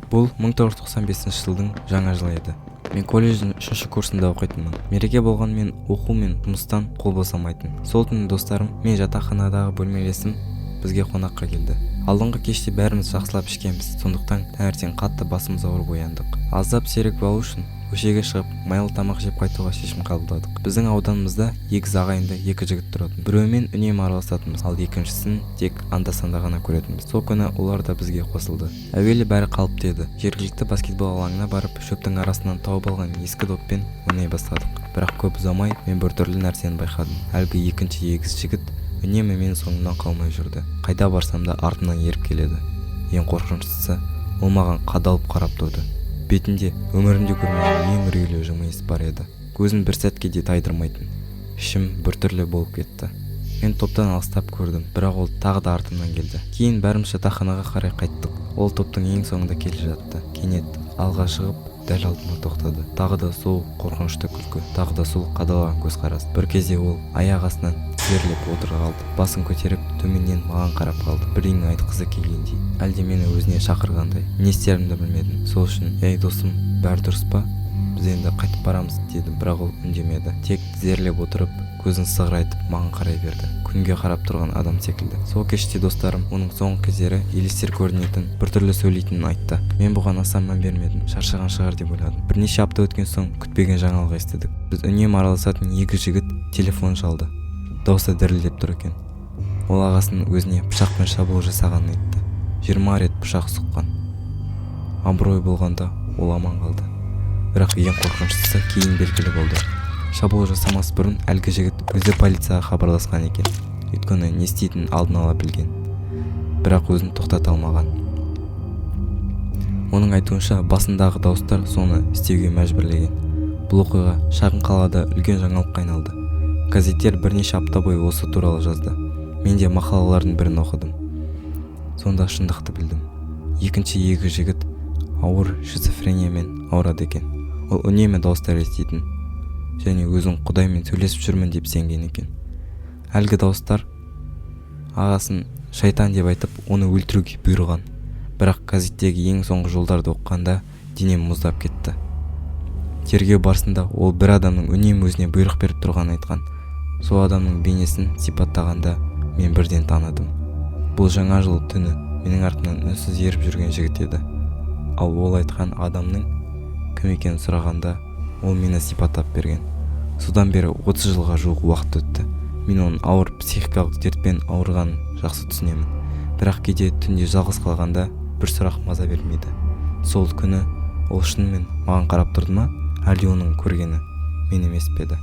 Бұл 1995 жылдың жаңа жылы еді. Мен колледждің 3-ші курсында оқитынмын. Мереке болғанмен оқу мен жұмыстан қол босамайтын. Сол түні достарым мен жатақханадағы бөлмелесім бізге қонаққа келді. Алдыңғы кеште бәріміз жақсылап ішкенбіз, сондықтан таңертең қатты басымыз ауырып ояндық. Аздап серік алу үшін көшеге шығып майлы тамақ жеп қайтуға шешім қабылдадық. Біздің ауданымызда егіз ағайынды 2 жігіт тұратын. Біреуімен үнемі араласатынбыз, ал екіншісін тек анда-санда ғана көретінбіз. Сол күні олар да бізге қосылды. Әуелі бәрі қалыпты еді. Жергілікті баскетбол алаңына барып, шөптің арасынан тауып алған ескі доппен ойнай бастадық. Бірақ көп ұзамай мен біртүрлі нәрсені байқадым. Әлгі екінші егіз жігіт үнемі мен соңымнан қалмай жүрді. Қайда барсам да артынан еріп келеді. Ең қорқыныштысы, ол маған қадалып қарап тұрды. Бетінде өмірімде көрмеген ең үрейлі жымиыс бар еді. Көзін бір сәтке де тайдырмайтын. Ішім біртүрлі болып кетті. Мен топтан алыстап көрдім, бірақ ол тағы да артымнан келді. Кейін бәріміз жатақханаға қарай қайттық. Ол топтың ең соңында келе жатты. Кенет алға шығып, дәл алдыма тоқтады. Тағы да сол қорқынышты күлкі, тағы да сол қадалған көзқарас. Бір кезде ол аяқ астынан тізерлеп отыра қалды. Басын көтеріп, төменнен маған қарап қалды. Бірдеңе айтқысы келгендей, әлде мені өзіне шақырғандай. Не істерімді білмедім. Сол үшін, "Ей досым, бәрі дұрыс па? Біз енді қайтып барамыз", дедім, бірақ ол үндемеді. Тек тізерлеп отырып, көзін сығырайтып маған қарай берді. Күнге қарап тұрған адам секілді. Сол кеште достарым оның соңғы кездері елестер көрінетін, біртүрлі сөйлейтінін айтты. Мен бұған аса мән бермедім, шаршаған шығар деп ойладым. Бірнеше апта өткен соң күтпеген жаңалық естідік. Біз үнемі араласатын 2 жігіт телефон шалды. Дауысы дірілдеп тұр екен. Ол ағасының өзіне пышақпен шабуыл жасағанын айтты. 20 рет пышақ сұққан. Абырой болғанда ол аман қалды. Бірақ ең қорқыныштысы кейін белгілі болды. Шабуыл жасамас бұрын әлгі жігіт өзі полицияға хабарласқан екен. Өйткені не істейтінін алдын ала білген. Бірақ өзін тоқтата алмаған. Оның айтуынша басындағы дауыстар соны істеуге мәжбүрлеген. Бұл оқиға шағын қалада үлкен жаңалыққа айналды. Газеттер бірнеше апта бойы осы туралы жазды. Мен де мақалалардың бірін оқыдым. Сонда шындықты білдім. Екінші егіз жігіт ауыр шизофрениямен ауырады екен. Ол үнемі дауыстар еститін және өзін Құдаймен сөйлесіп жүрмін деп сенген екен. Әлгі дауыстар ағасын шайтан деп айтып, оны өлтіруге бұйырған. Бірақ газеттегі ең соңғы жолдарды оқығанда денем мұздап кетті. Тергеу барысында ол бір адамның үнемі өзіне бұйрық беріп тұрғанын айтқан. Сол адамның бейнесін сипаттағанда мен бірден таныдым. Бұл жаңа жыл түні менің артымнан үнсіз еріп жүрген жігіт еді. Ал ол айтқан адамның кім екенін сұрағанда ол мені сипаттап берген. Содан бері 30 жылға жуық уақыт өтті. Мен оның ауыр психикалық дертпен ауырғанын жақсы түсінемін. Бірақ кейде түнде жалғыз қалғанда бір сұрақ маза бермейді. Сол күні ол шынымен маған қарап тұрды ма, әлде оның көргені мен емес пе еді?